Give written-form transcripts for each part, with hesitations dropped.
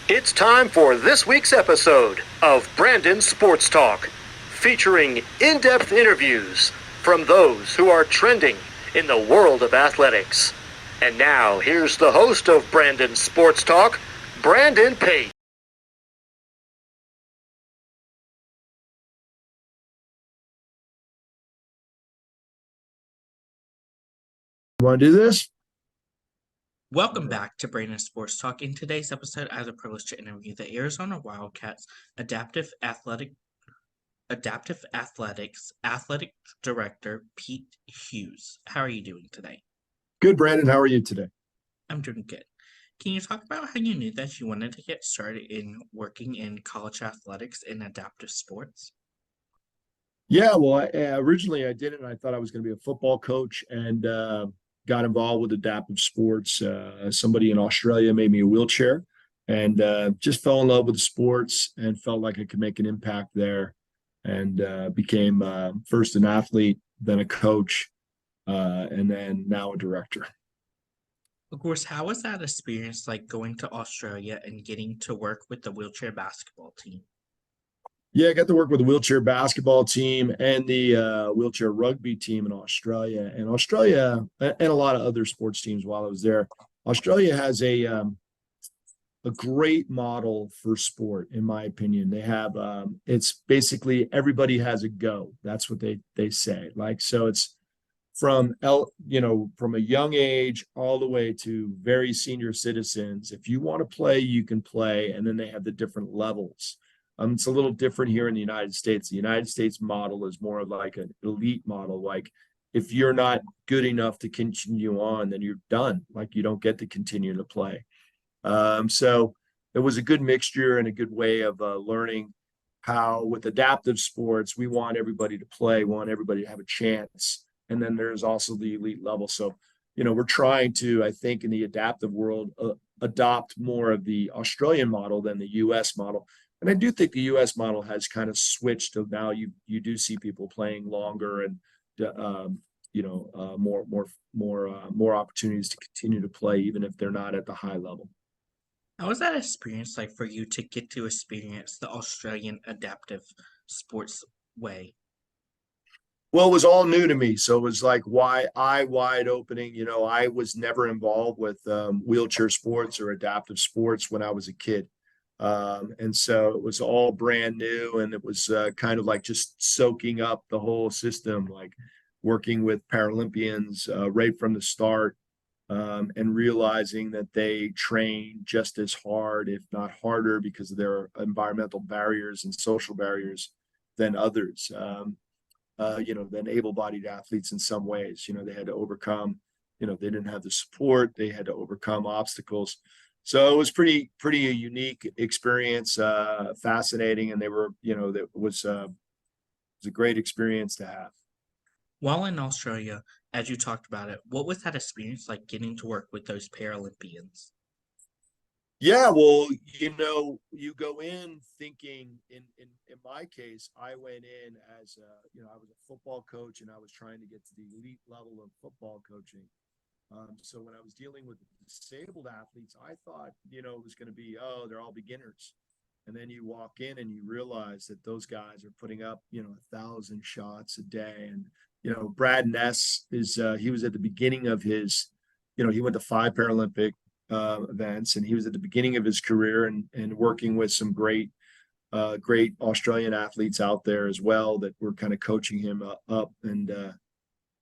It's time for this week's episode of Brandon Sports Talk, featuring in-depth interviews from those who are trending in the world of athletics. And now, here's the host of Brandon Sports Talk, Brandon Pate. Want to do this? Welcome back to Brandon Sports Talk. In today's episode, I have the privilege to interview the Arizona Wildcats adaptive athletics athletic director Pete Hughes. How are you doing today? Good, Brandon. How are you today? I'm doing good. Can you talk about how you knew that you wanted to get started in working in college athletics and adaptive sports? Yeah, well, originally I did it. And I thought I was going to be a football coach and got involved with adaptive sports. Somebody in Australia made me a wheelchair and just fell in love with the sports and felt like I could make an impact there and became first an athlete, then a coach, and then now a director. Of course, how was that experience like going to Australia and getting to work with the wheelchair basketball team? Yeah, I got to work with the wheelchair basketball team and the wheelchair rugby team in Australia, and a lot of other sports teams while I was there. Australia has a great model for sport, in my opinion. They have it's basically everybody has a go. That's what they say. Like so, it's from a young age all the way to very senior citizens. If you want to play, you can play, and then they have the different levels. It's a little different here in the United States. The United States model is more of like an elite model. Like if you're not good enough to continue on, then you're done. Like you don't get to continue to play. So it was a good mixture and a good way of learning how, with adaptive sports, we want everybody to play, want everybody to have a chance. And then there's also the elite level. So, we're trying to, I think, in the adaptive world, adopt more of the Australian model than the US model. And I do think the U.S. model has kind of switched to now you do see people playing longer and more opportunities to continue to play even if they're not at the high level. How was that experience like for you to get to experience the Australian adaptive sports way? Well, it was all new to me, so it was like wide opening. I was never involved with wheelchair sports or adaptive sports when I was a kid. And so it was all brand new, and it was kind of like just soaking up the whole system, like working with Paralympians right from the start, and realizing that they train just as hard, if not harder, because of their environmental barriers and social barriers than others. Than able-bodied athletes in some ways. They had to overcome. They didn't have the support. They had to overcome obstacles. So it was pretty a unique experience, fascinating, and that was a great experience to have. While in Australia, as you talked about it, what was that experience like getting to work with those Paralympians? Yeah, well, you go in thinking in my case, I went in as I was a football coach and I was trying to get to the elite level of football coaching. So when I was dealing with disabled athletes, I thought, it was going to be, oh, they're all beginners. And then you walk in and you realize that those guys are putting up, 1,000 shots a day. And, Brad Ness he was at the beginning of his, he went to 5 Paralympic events, and he was at the beginning of his career and working with some great Australian athletes out there as well that were kind of coaching him up. And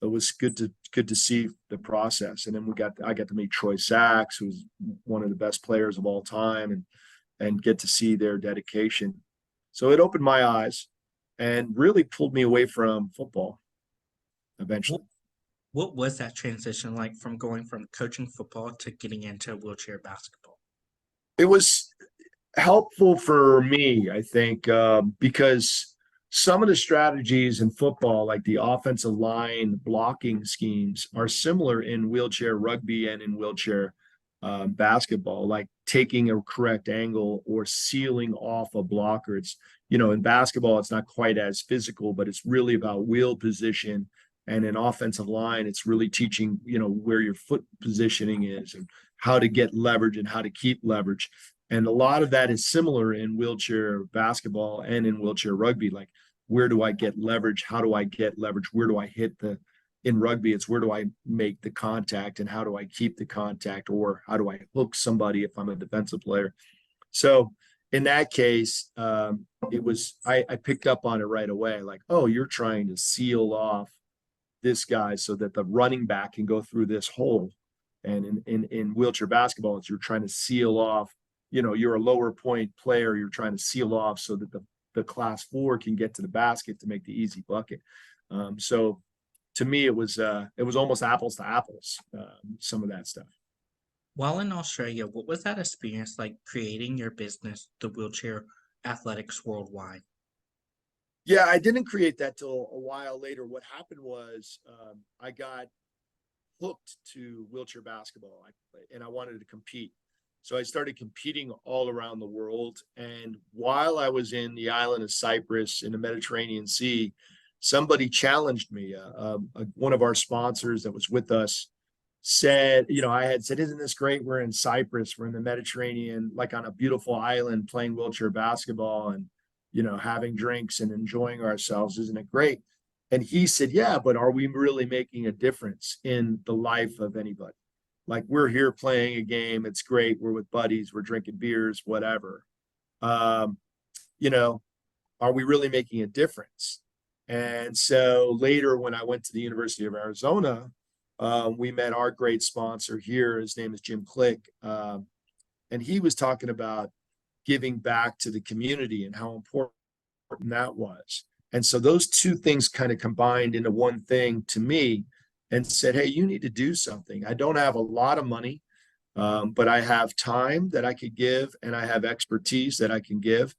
it was good to see the process. And then I got to meet Troy Sachs, who's one of the best players of all time, and get to see their dedication. So it opened my eyes and really pulled me away from football What, eventually. what was that transition like from going from coaching football to getting into wheelchair basketball? It was helpful for me, I think, because some of the strategies in football, like the offensive line blocking schemes, are similar in wheelchair rugby and in wheelchair basketball, like taking a correct angle or sealing off a blocker. In basketball, it's not quite as physical, but it's really about wheel position. And in offensive line, it's really teaching, where your foot positioning is and how to get leverage and how to keep leverage. And a lot of that is similar in wheelchair basketball and in wheelchair rugby. Like, where do I get leverage? How do I get leverage? Where do I hit the, in rugby, it's where do I make the contact and how do I keep the contact, or how do I hook somebody if I'm a defensive player? So in that case, I picked up on it right away. Like, oh, you're trying to seal off this guy so that the running back can go through this hole. And in wheelchair basketball, it's you're trying to seal off, you're a lower point player, you're trying to seal off so that the class four can get to the basket to make the easy bucket. So to me, it was almost apples to apples, some of that stuff. While in Australia, what was that experience like creating your business, the Wheelchair Athletics Worldwide? Yeah, I didn't create that till a while later. What happened was I got hooked to wheelchair basketball, and I wanted to compete. So I started competing all around the world. And while I was in the island of Cyprus in the Mediterranean Sea, somebody challenged me. One of our sponsors that was with us said, I had said, isn't this great? We're in Cyprus, we're in the Mediterranean, like on a beautiful island playing wheelchair basketball and, having drinks and enjoying ourselves. Isn't it great? And he said, yeah, but are we really making a difference in the life of anybody? Like, we're here playing a game. It's great. We're with buddies. We're drinking beers, whatever. Um, you know, are we really making a difference? And so later, when I went to the University of Arizona, we met our great sponsor here. His name is Jim Click. And he was talking about giving back to the community and how important that was. And so those two things kind of combined into one thing to me and said, hey, you need to do something. I don't have a lot of money, but I have time that I could give and I have expertise that I can give.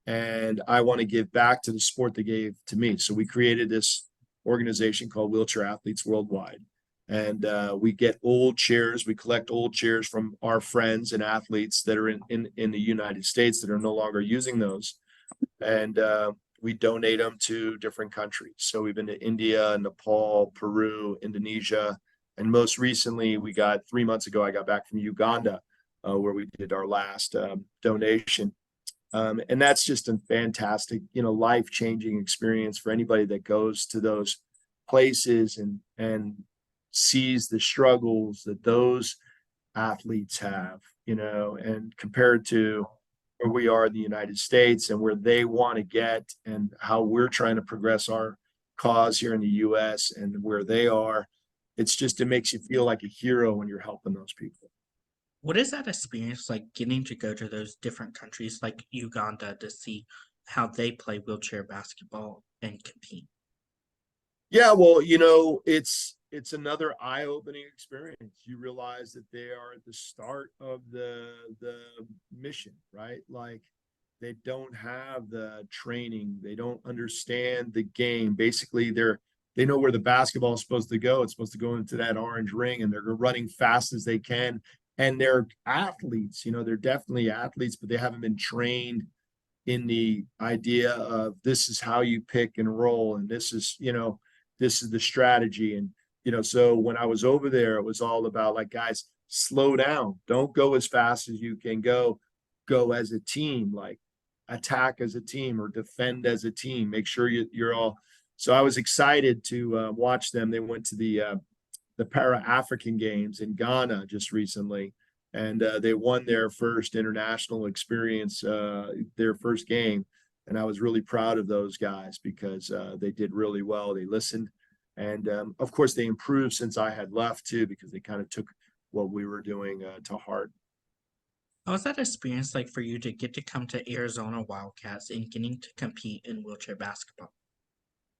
And I want to give back to the sport they gave to me. So we created this organization called Wheelchair Athletes Worldwide. And we get old chairs. We collect old chairs from our friends and athletes that are in the United States that are no longer using those. And we donate them to different countries. So we've been to India, Nepal, Peru, Indonesia. And most recently, 3 months ago, I got back from Uganda, where we did our last donation. And that's just a fantastic, life-changing experience for anybody that goes to those places and sees the struggles that those athletes have, and compared to where we are in the United States and where they want to get and how we're trying to progress our cause here in the US and where they are, it makes you feel like a hero when you're helping those people. What is that experience like getting to go to those different countries like Uganda to see how they play wheelchair basketball and compete? Yeah, well, it's another eye-opening experience. You realize that they are at the start of the mission, right? Like, they don't have the training, they don't understand the game. Basically, they know where the basketball is supposed to go. It's supposed to go into that orange ring, and they're running fast as they can. And they're athletes, they're definitely athletes, but they haven't been trained in the idea of this is how you pick and roll, and this is the strategy. And so when I was over there, it was all about, like, guys, slow down, don't go as fast as you can go as a team, like attack as a team or defend as a team, make sure you're all. So I was excited to watch them. They went to the Para-African Games in Ghana just recently, and they won their first international experience, their first game. And I was really proud of those guys because they did really well. They listened. And of course, they improved since I had left too, because they kind of took what we were doing to heart. How was that experience like for you to get to come to Arizona Wildcats and getting to compete in wheelchair basketball?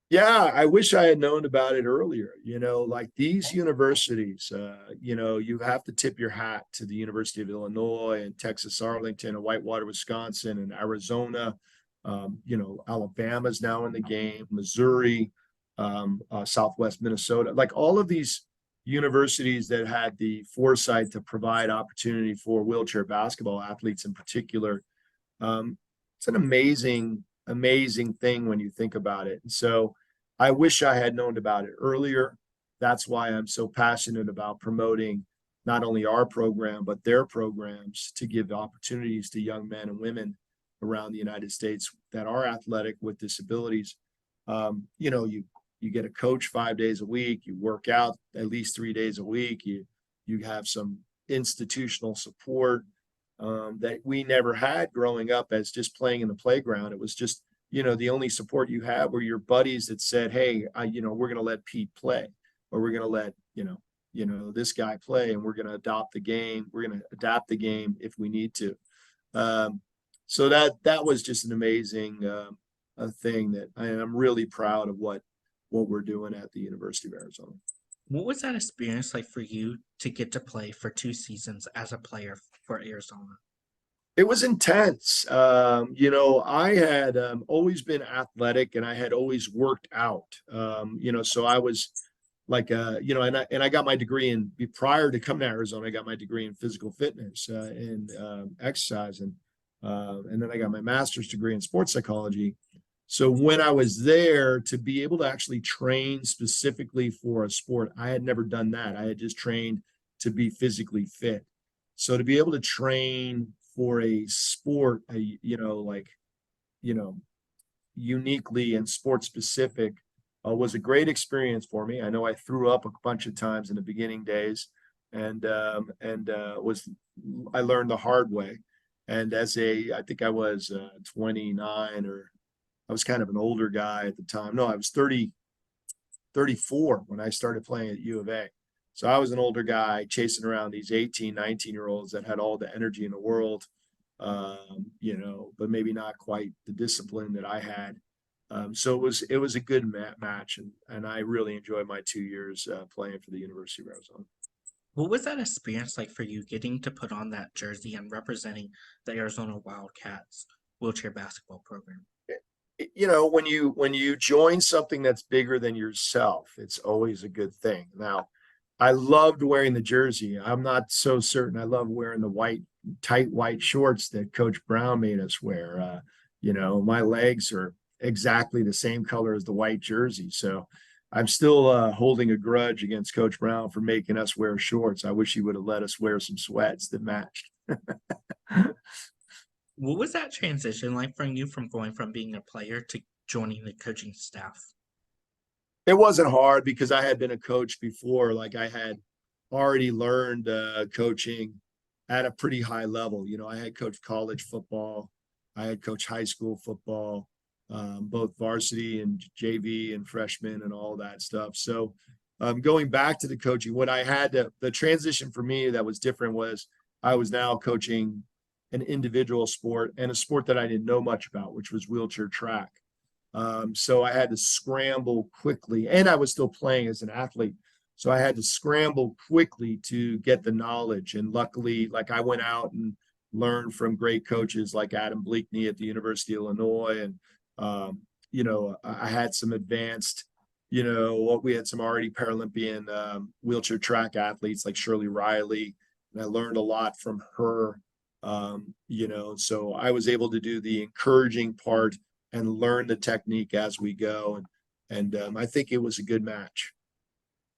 Yeah, I wish I had known about it earlier. Like these universities, you have to tip your hat to the University of Illinois and Texas Arlington and Whitewater, Wisconsin and Arizona. Alabama's now in the game, Missouri, Southwest Minnesota, like all of these universities that had the foresight to provide opportunity for wheelchair basketball athletes in particular. It's an amazing thing when you think about it. And so I wish I had known about it earlier. That's why I'm so passionate about promoting not only our program, but their programs to give opportunities to young men and women around the United States that are athletic with disabilities. You get a coach 5 days a week, you work out at least 3 days a week, you have some institutional support that we never had growing up as just playing in the playground. It was just, the only support you had were your buddies that said, hey, we're going to let Pete play, or we're going to let, this guy play, and we're going to adopt the game. We're going to adapt the game if we need to. So that was just an amazing thing that I'm really proud of what we're doing at the University of Arizona. What was that experience like for you to get to play for 2 seasons as a player for Arizona? It was intense. I had always been athletic, and I had always worked out. So I was like, and I got my degree prior to coming to Arizona, I got my degree in physical fitness and exercise, and then I got my master's degree in sports psychology. So when I was there, to be able to actually train specifically for a sport, I had never done that. I had just trained to be physically fit. So to be able to train for a sport, uniquely and sport specific, was a great experience for me. I know I threw up a bunch of times in the beginning days, and I learned the hard way. And I think I was 29, or I was kind of an older guy at the time. No, I was 34 when I started playing at U of A. So I was an older guy chasing around these 18, 19-year-olds that had all the energy in the world, but maybe not quite the discipline that I had. So it was a good match, and I really enjoyed my 2 years playing for the University of Arizona. What was that experience like for you getting to put on that jersey and representing the Arizona Wildcats wheelchair basketball program? When you join something that's bigger than yourself, it's always a good thing. Now, I loved wearing the jersey. I'm not so certain. I love wearing the tight white shorts that Coach Brown made us wear. My legs are exactly the same color as the white jersey. So I'm still holding a grudge against Coach Brown for making us wear shorts. I wish he would have let us wear some sweats that matched. What was that transition like for you from going from being a player to joining the coaching staff? It wasn't hard because I had been a coach before. Like, I had already learned coaching at a pretty high level. I had coached college football. I had coached high school football, both varsity and JV and freshman and all that stuff. So going back to the coaching, the transition for me that was different was I was now coaching an individual sport, and a sport that I didn't know much about, which was wheelchair track. So I had to scramble quickly, and I was still playing as an athlete. So I had to scramble quickly to get the knowledge. And luckily, like, I went out and learned from great coaches like Adam Bleakney at the University of Illinois. And, I had some advanced, we had some already Paralympian wheelchair track athletes like Shirley Riley. And I learned a lot from her. So I was able to do the encouraging part and learn the technique as we go. And I think it was a good match.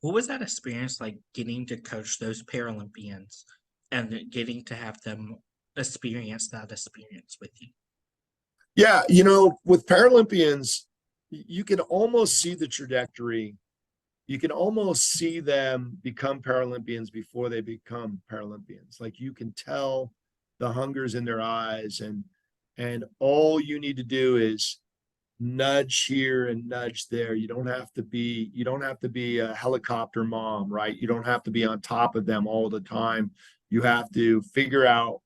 What was that experience like getting to coach those Paralympians and getting to have them experience that experience with you? Yeah, with Paralympians, you can almost see the trajectory. You can almost see them become Paralympians before they become Paralympians. Like, you can tell the hunger's in their eyes, and all you need to do is nudge here and nudge there. You don't have to be a helicopter mom, right? You don't have to be on top of them all the time. You have to figure out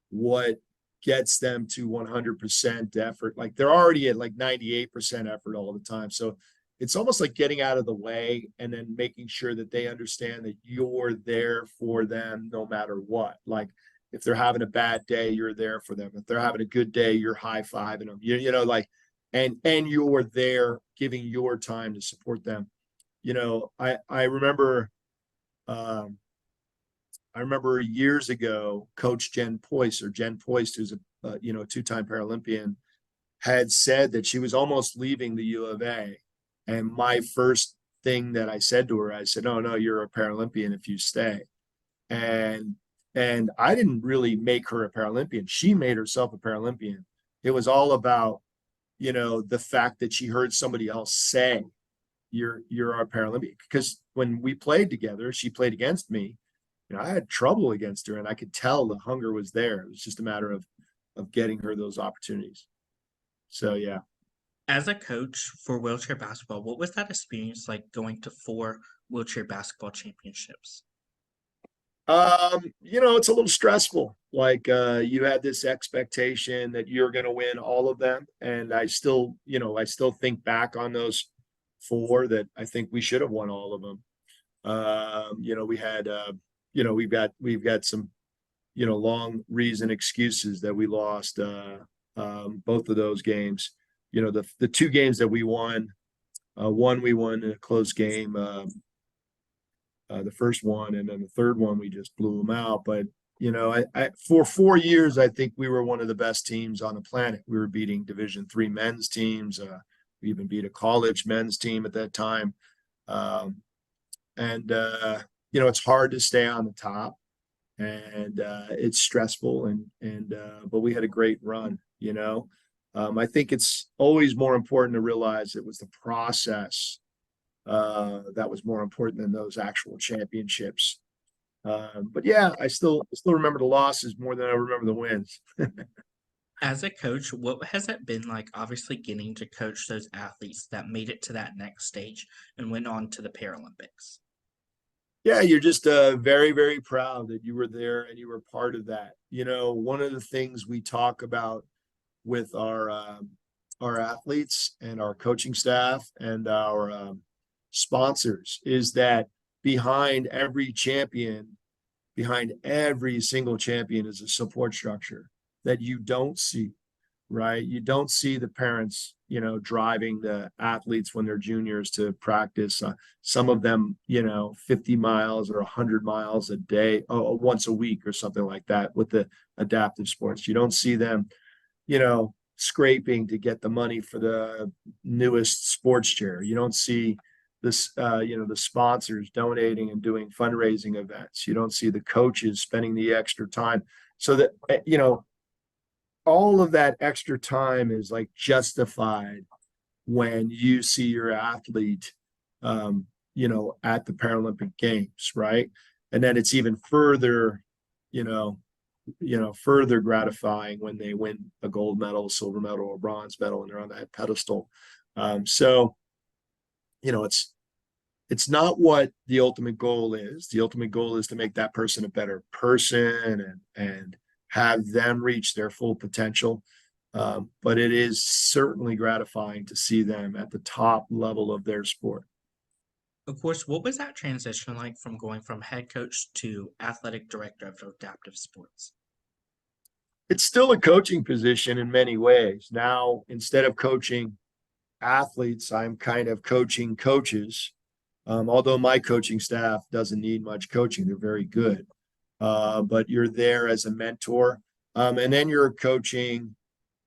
what gets them to 100% effort. Like, they're already at like 98% effort all the time. So it's almost like getting out of the way and then making sure that they understand that you're there for them no matter what. Like, if they're having a bad day, you're there for them. If they're having a good day, you're high-fiving them. And you're there giving your time to support them. I remember years ago, Coach Jen Poist, who's a two-time Paralympian, had said that she was almost leaving the U of A. And my first thing that I said to her, I said, "Oh no, you're a Paralympian if you stay." and and I didn't really make her a Paralympian. She made herself a Paralympian. It was all about, the fact that she heard somebody else say, you're our Paralympian. Because when we played together, she played against me. I had trouble against her, and I could tell the hunger was there. It was just a matter of getting her those opportunities. So yeah. As a coach for wheelchair basketball, what was that experience like going to 4 wheelchair basketball championships? It's a little stressful. Like you had this expectation that you're going to win all of them, and I still think back on those four that I think we should have won all of them. We had we've got some long reason excuses that we lost both of those games. The two games that we won, one we won in a close game. The first one, and then the third one we just blew them out. But I for 4 years I think we were one of the best teams on the planet. We were beating Division III men's teams. We even beat a college men's team at that time. And it's hard to stay on the top, and it's stressful, and but we had a great run. I think it's always more important to realize it was the process that was more important than those actual championships. But yeah, I still remember the losses more than I remember the wins. As a coach, what has it been like obviously getting to coach those athletes that made it to that next stage and went on to the Paralympics? Yeah, you're just very, very proud that you were there and you were part of that. One of the things we talk about with our athletes and our coaching staff and our sponsors is that behind every champion, behind every single champion is a support structure that you don't see, right? You don't see the parents, driving the athletes when they're juniors to practice. Some of them, 50 miles or 100 miles a day, once a week or something like that with the adaptive sports. You don't see them, scraping to get the money for the newest sports chair. You don't see this, the sponsors donating and doing fundraising events. You don't see the coaches spending the extra time. So that, all of that extra time is like justified when you see your athlete, at the Paralympic Games, right? And then it's even further, you know, further gratifying when they win a gold medal, a silver medal, a bronze medal, and they're on that pedestal. So, it's not what the ultimate goal is. The ultimate goal is to make that person a better person and have them reach their full potential. But it is certainly gratifying to see them at the top level of their sport. Of course, what was that transition like from going from head coach to athletic director of adaptive sports? It's still a coaching position in many ways. Now, instead of coaching athletes, I'm kind of coaching coaches. Although my coaching staff doesn't need much coaching, they're very good. But you're there as a mentor. And then you're coaching,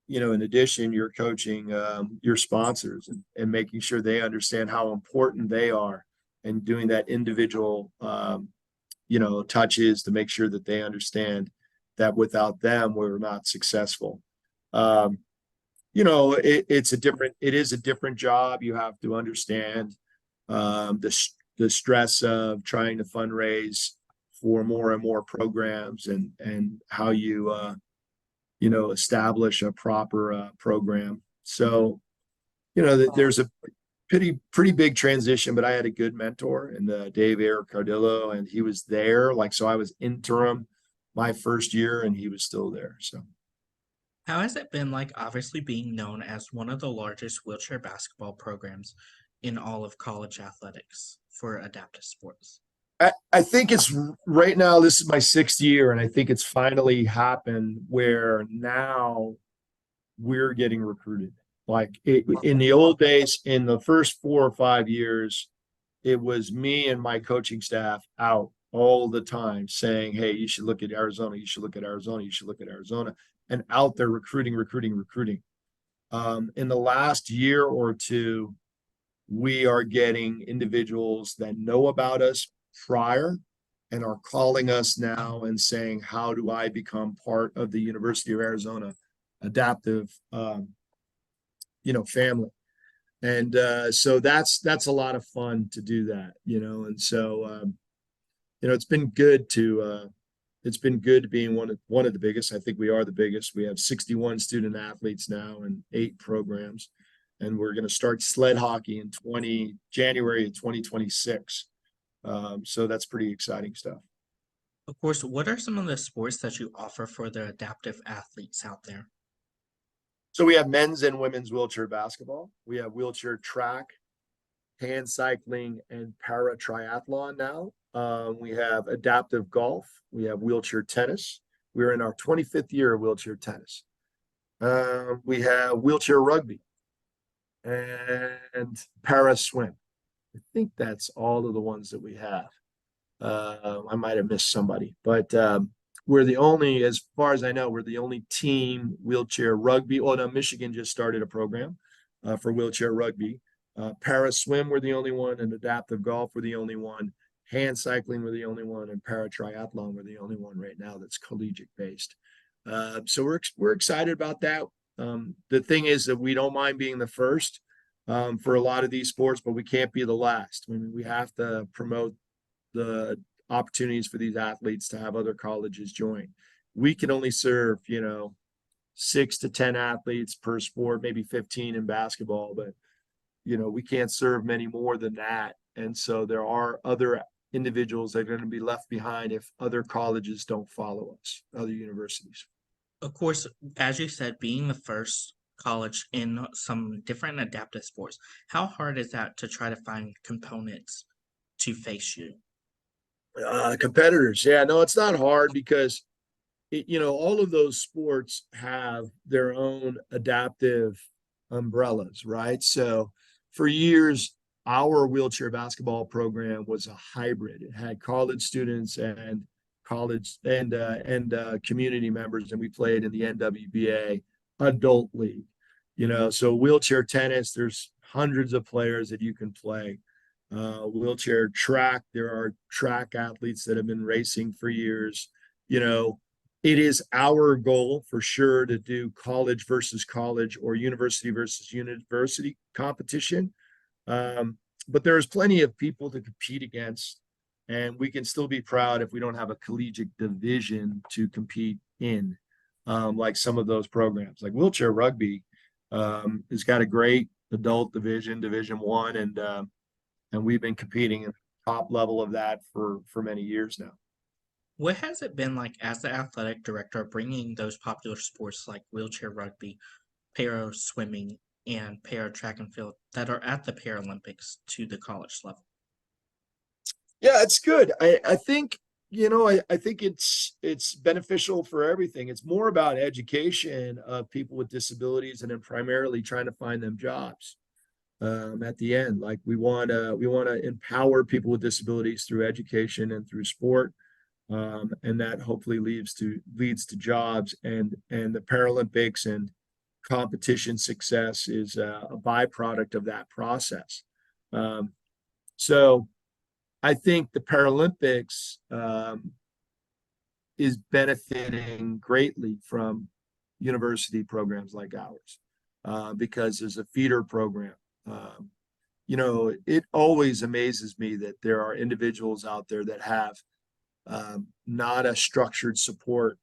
in addition, you're coaching your sponsors and making sure they understand how important they are and doing that individual, touches to make sure that they understand that without them, we're not successful. It is a different job. You have to understand the stress of trying to fundraise for more and more programs and how you establish a proper program. So there's a pretty big transition, but I had a good mentor and Dave Eric Cardillo, and he was there. Like, so I was interim my first year and he was still there. So How has it been like obviously being known as one of the largest wheelchair basketball programs in all of college athletics for adaptive sports? I think it's right now, this is my 6th year, and I think it's finally happened where now we're getting recruited. Like in the old days, in the first 4 or 5 years, it was me and my coaching staff out all the time saying, hey, you should look at Arizona, you should look at Arizona, you should look at Arizona, and out there recruiting, recruiting, recruiting. In the last year or two, we are getting individuals that know about us prior, and are calling us now and saying, how do I become part of the University of Arizona adaptive, family? And so that's a lot of fun to do that, and so it's been good to being one of the biggest. I think we are the biggest. We have 61 student athletes now and 8 programs, and we're going to start sled hockey in January of 2026. So that's pretty exciting stuff. Of course, what are some of the sports that you offer for the adaptive athletes out there? So we have men's and women's wheelchair basketball. We have wheelchair track, hand cycling, and para triathlon now. We have adaptive golf. We have wheelchair tennis. We're in our 25th year of wheelchair tennis. We have wheelchair rugby and para swim. I think that's all of the ones that we have. I might have missed somebody, but we're the only, as far as I know, we're the only team wheelchair rugby. Oh, no, Michigan just started a program for wheelchair rugby. Para swim, we're the only one, and adaptive golf, we're the only one. Hand cycling, we're the only one, and para triathlon, we're the only one right now that's collegiate based. So we're excited about that. The thing is that we don't mind being the first for a lot of these sports, but we can't be the last. I mean, we have to promote the opportunities for these athletes to have other colleges join. We can only serve, 6 to 10 athletes per sport, maybe 15 in basketball, but we can't serve many more than that. And so there are other individuals that are going to be left behind if other colleges don't follow us, other universities. Of course, as you said, being the first college in some different adaptive sports, how hard is that to try to find components to face you? Competitors. Yeah, no, it's not hard because all of those sports have their own adaptive umbrellas, right? So for years, our wheelchair basketball program was a hybrid. It had college students and college and community members, and we played in the NWBA adult league. So wheelchair tennis, there's hundreds of players that you can play. Wheelchair track, there are track athletes that have been racing for years. It is our goal for sure to do college versus college or university versus university competition. But there's plenty of people to compete against, and we can still be proud if we don't have a collegiate division to compete in, like some of those programs. Like wheelchair rugby has got a great adult Division 1, and we've been competing at the top level of that for many years now. What has it been like as the athletic director bringing those popular sports like wheelchair rugby, para swimming, and para track and field that are at the Paralympics to the college level? Yeah, it's good. I think I think it's beneficial for everything. It's more about education of people with disabilities, and then primarily trying to find them jobs. At the end, like we want to empower people with disabilities through education and through sport, and that hopefully leads to jobs, and the Paralympics and competition success is a byproduct of that process. So I think the Paralympics is benefiting greatly from university programs like ours, because there's a feeder program. It always amazes me that there are individuals out there that have not a structured support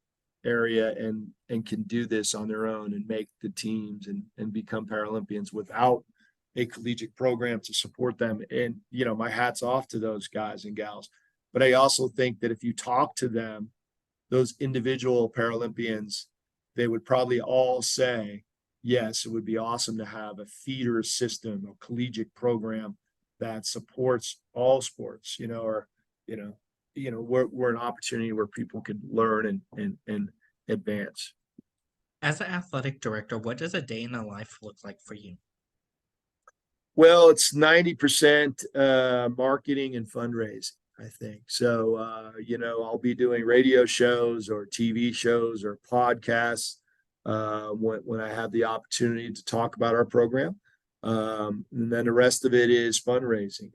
area and can do this on their own and make the teams and become Paralympians without a collegiate program to support them. And, my hat's off to those guys and gals. But I also think that if you talk to them, those individual Paralympians, they would probably all say, yes, it would be awesome to have a feeder system, a collegiate program that supports all sports, we're an opportunity where people can learn and advance. As an athletic director, what does a day in the life look like for you? Well, it's 90% marketing and fundraising, I think. So, I'll be doing radio shows or TV shows or podcasts when I have the opportunity to talk about our program. And then the rest of it is fundraising,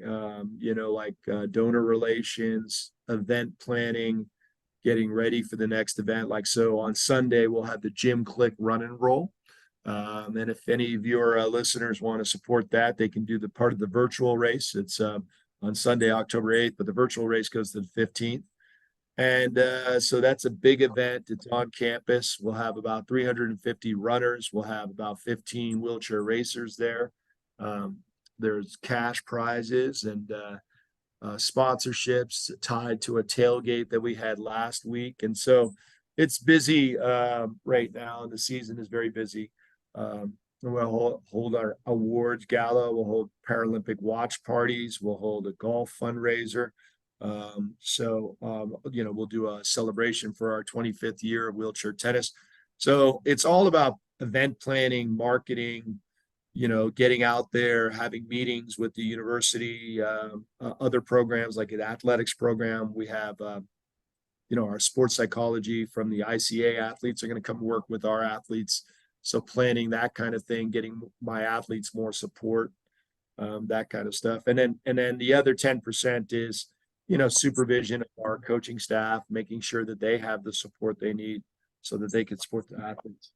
like donor relations, event planning, getting ready for the next event. Like, so on Sunday, we'll have the Gym Click Run and Roll. And if any of your listeners want to support that, they can do the part of the virtual race. It's on Sunday, October 8th, but the virtual race goes to the 15th. And so that's a big event. It's on campus. We'll have about 350 runners. We'll have about 15 wheelchair racers there. There's cash prizes and sponsorships tied to a tailgate that we had last week. And so it's busy right now. The season is very busy. We'll hold our awards gala. We'll hold Paralympic watch parties. We'll hold a golf fundraiser. We'll do a celebration for our 25th year of wheelchair tennis. So it's all about event planning, marketing, getting out there, having meetings with the university, other programs like an athletics program. We have, our sports psychology from the ICA athletes are going to come work with our athletes. So planning that kind of thing, getting my athletes more support, that kind of stuff. And then the other 10% is, supervision of our coaching staff, making sure that they have the support they need so that they can support the athletes.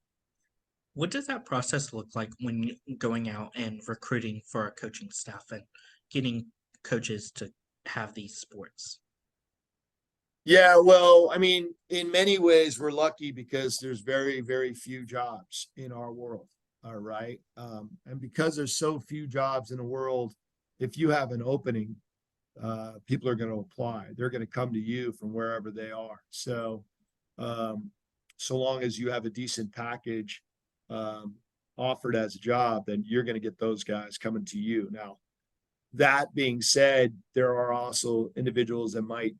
What does that process look like when going out and recruiting for our coaching staff and getting coaches to have these sports? Yeah, well, I mean, in many ways, we're lucky because there's very, very few jobs in our world. All right. And because there's so few jobs in the world, if you have an opening, people are going to apply. They're going to come to you from wherever they are. So, so long as you have a decent package offered as a job, then you're going to get those guys coming to you. Now, that being said, there are also individuals that might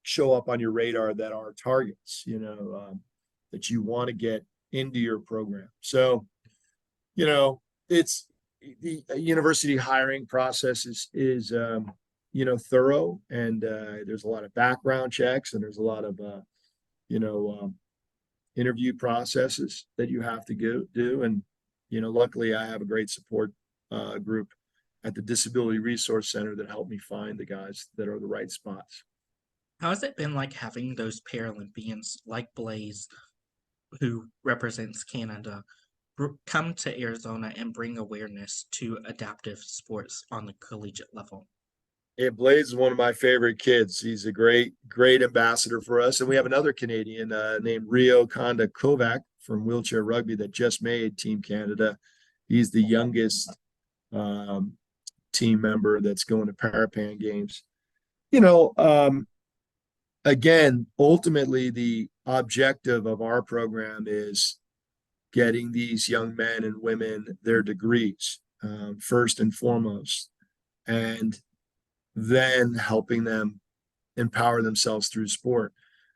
show up on your radar that are targets, that you want to get into your program. So, it's the university hiring process is thorough, and there's a lot of background checks, and there's a lot of interview processes that you have to go do. And luckily I have a great support group at the Disability Resource Center that helped me find the guys that are the right spots. How has it been like having those Paralympians like Blaze, who represents Canada, come to Arizona and bring awareness to adaptive sports on the collegiate level? Yeah, Blaze is one of my favorite kids. He's a great ambassador for us. And we have another Canadian named Rio Konda Kovac from Wheelchair Rugby that just made Team Canada. He's the youngest team member that's going to Parapan games. Again, ultimately, the objective of our program is getting these young men and women their degrees, first and foremost, and then helping them empower themselves through sport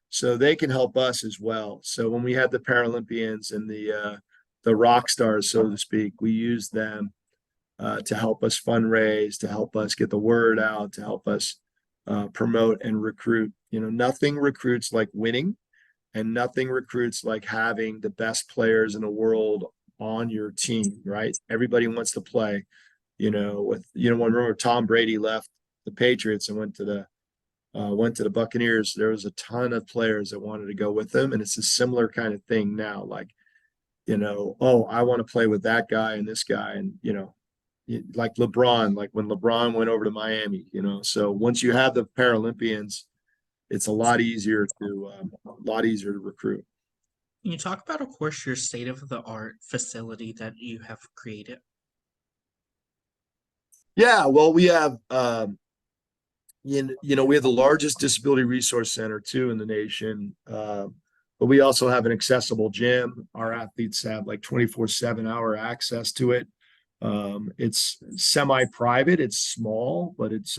so they can help us as well. So when we had the Paralympians and the rock stars, so to speak, we used them to help us fundraise, to help us get the word out, to help us promote and recruit. Nothing recruits like winning, and nothing recruits like having the best players in the world on your team, right? Everybody wants to play, when Tom Brady left the Patriots and went to the Buccaneers, there was a ton of players that wanted to go with them. And it's a similar kind of thing now, like, oh, I want to play with that guy and this guy. And, like LeBron, like when LeBron went over to Miami, so once you have the Paralympians, it's a lot easier to recruit. Can you talk about, of course, your state-of-the-art facility that you have created? Yeah, well, we have we have the largest disability resource center too in the nation, but we also have an accessible gym. Our athletes have like 24/7 hour access to it. It's semi-private, it's small, but it's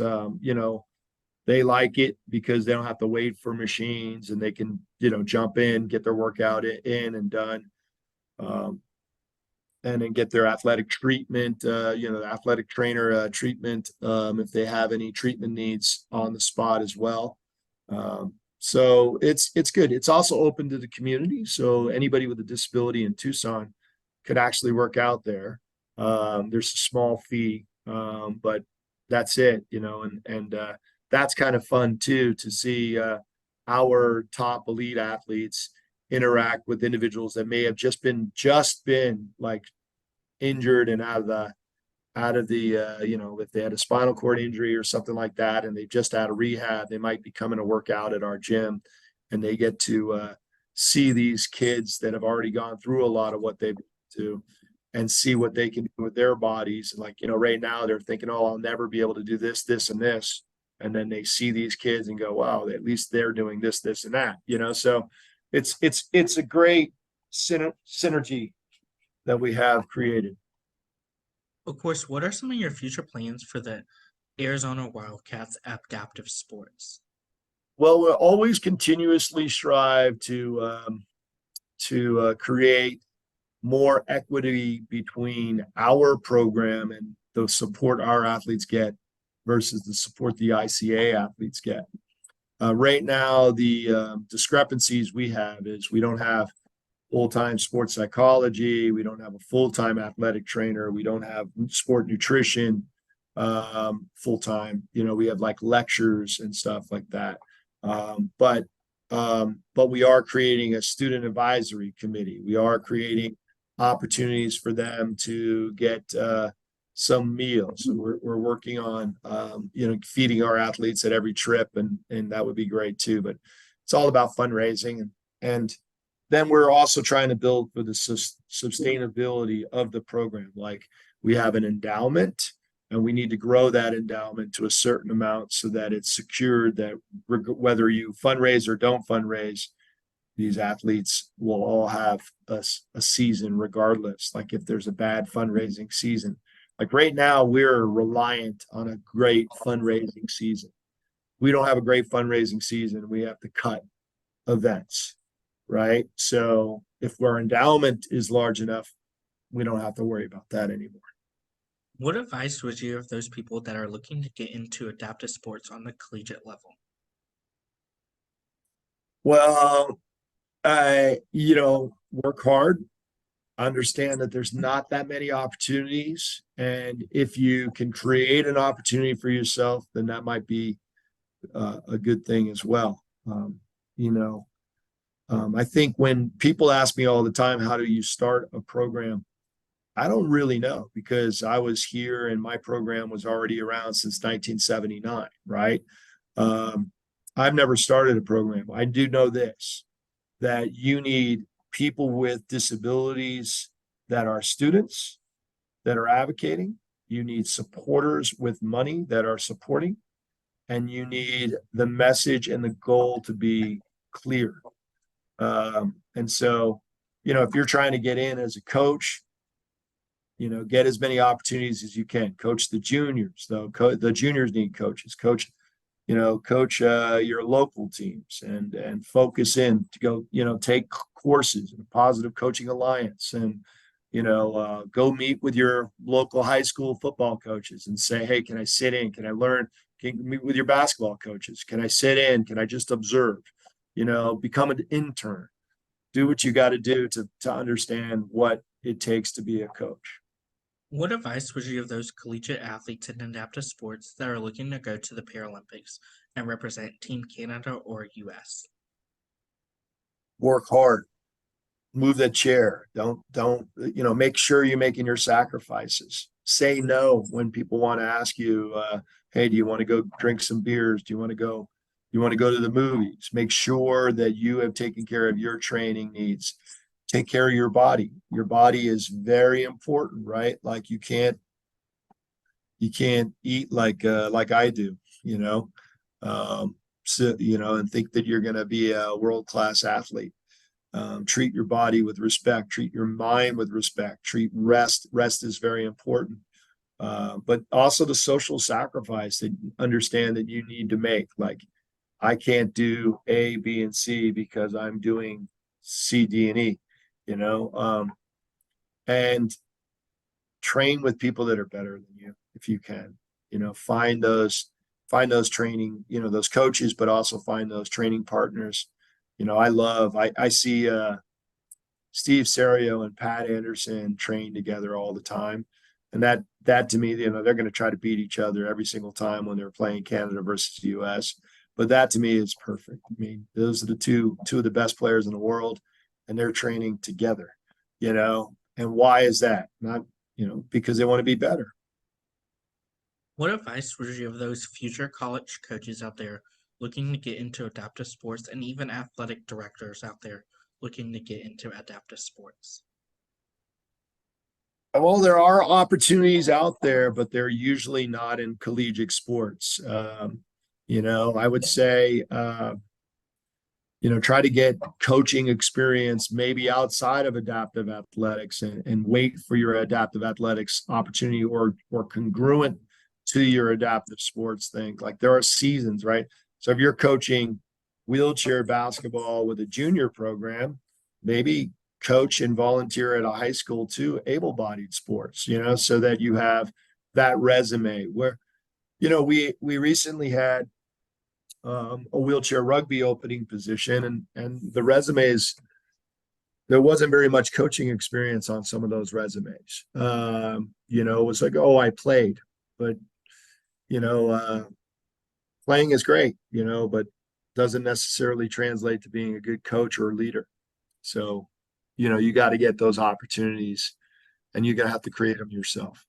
they like it because they don't have to wait for machines, and they can jump in, get their workout in and done, and then get their athletic treatment, the athletic trainer treatment, if they have any treatment needs on the spot as well. So it's good. It's also open to the community, so anybody with a disability in Tucson could actually work out there. There's a small fee, but that's it, and that's kind of fun too, to see our top elite athletes interact with individuals that may have just been like injured and out of the if they had a spinal cord injury or something like that and they've just out of rehab, they might be coming to work out at our gym, and they get to see these kids that have already gone through a lot of what they've been to, and see what they can do with their bodies. Like, right now they're thinking, oh, I'll never be able to do this and this, and then they see these kids and go, wow, at least they're doing this and that. So it's a great synergy that we have created. Of course, what are some of your future plans for the Arizona Wildcats adaptive sports? Well, we'll always continuously strive to create more equity between our program and the support our athletes get versus the support the ICA athletes get. Right now, the discrepancies we have is we don't have full-time sports psychology, we don't have a full-time athletic trainer, we don't have sport nutrition full-time. We have like lectures and stuff like that. But we are creating a student advisory committee. We are creating opportunities for them to get some meals. So we're working on feeding our athletes at every trip, and that would be great too. But it's all about fundraising, and then we're also trying to build for the sustainability of the program. Like, we have an endowment, and we need to grow that endowment to a certain amount so that it's secured that whether you fundraise or don't fundraise, these athletes will all have a season regardless. Like, if there's a bad fundraising season, like right now, we're reliant on a great fundraising season. We don't have a great fundraising season, we have to cut events, right? So if our endowment is large enough, we don't have to worry about that anymore. What advice would you give those people that are looking to get into adaptive sports on the collegiate level? Well, work hard, understand that there's not that many opportunities. And if you can create an opportunity for yourself, then that might be a good thing as well. I think when people ask me all the time, how do you start a program? I don't really know, because I was here and my program was already around since 1979, right? I've never started a program. I do know this, that you need people with disabilities that are students, that are advocating. You need supporters with money that are supporting. And you need the message and the goal to be clear. And so, if you're trying to get in as a coach, get as many opportunities as you can. Coach the juniors, though. The juniors need coaches. Coach your local teams, and focus in to go, take courses in a Positive Coaching Alliance, and go meet with your local high school football coaches and say, hey, can I sit in? Can I learn? Can you meet with your basketball coaches? Can I sit in? Can I just observe? Become an intern. Do what you got to do to understand what it takes to be a coach. What advice would you give those collegiate athletes in adaptive sports that are looking to go to the Paralympics and represent Team Canada or US? Work hard. Move that chair. Don't make sure you're making your sacrifices. Say no when people want to ask you, hey, do you want to go drink some beers? Do you want to go to the movies? Make sure that you have taken care of your training needs. Take care of your body. Your body is very important, right? Like, you can't eat like I do, and think that you're going to be a world-class athlete. Treat your body with respect, treat your mind with respect, treat rest. Rest is very important. But also the social sacrifice that understand that you need to make. Like, I can't do A, B, and C because I'm doing C, D, and E, and train with people that are better than you if you can. Find those training, those coaches, but also find those training partners. I see Steve Serio and Pat Anderson train together all the time. And that to me, they're going to try to beat each other every single time when they're playing Canada versus the US. But that to me is perfect. I mean, those are the two of the best players in the world, and they're training together, And why is that? Not, because they want to be better. What advice would you give those future college coaches out there looking to get into adaptive sports and even athletic directors out there looking to get into adaptive sports? Well, there are opportunities out there, but they're usually not in collegiate sports. I would say, try to get coaching experience maybe outside of adaptive athletics and wait for your adaptive athletics opportunity or congruent to your adaptive sports thing. Like there are seasons, right? So if you're coaching wheelchair basketball with a junior program, maybe coach and volunteer at a high school too, able-bodied sports, so that you have that resume where, we recently had a wheelchair rugby opening position and the resumes, there wasn't very much coaching experience on some of those resumes. It was like, oh, I played, but playing is great, but doesn't necessarily translate to being a good coach or leader. So, you got to get those opportunities and you're going to have to create them yourself.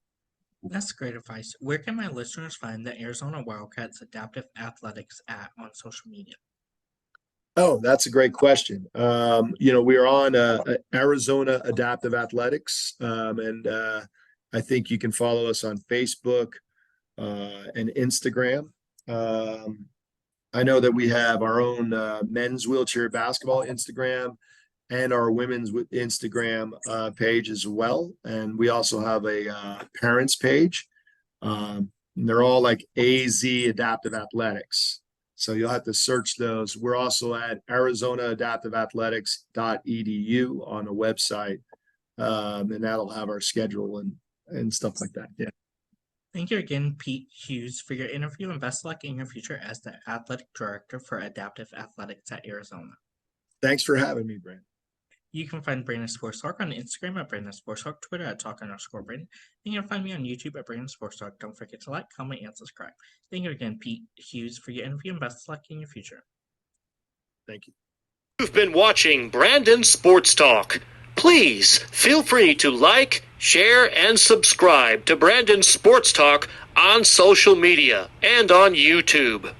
That's great advice. Where can my listeners find the Arizona Wildcats Adaptive Athletics at on social media? Oh, that's a great question. We are on Arizona Adaptive Athletics, and I think you can follow us on Facebook and Instagram. I know that we have our own men's wheelchair basketball Instagram and our women's Instagram page as well. And we also have a parents page. They're all like AZ Adaptive Athletics. So you'll have to search those. We're also at arizonaadaptiveathletics.edu on a website. And that'll have our schedule and stuff like that. Yeah. Thank you again, Pete Hughes, for your interview and best luck in your future as the athletic director for Adaptive Athletics at Arizona. Thanks for having me, Brandon. You can find Brandon Sports Talk on Instagram at Brandon Sports Talk, Twitter at Talk_Brandon, and you can find me on YouTube at Brandon Sports Talk. Don't forget to like, comment, and subscribe. Thank you again, Pete Hughes, for your interview and best luck in your future. Thank you. You've been watching Brandon Sports Talk. Please feel free to like, share, and subscribe to Brandon Sports Talk on social media and on YouTube.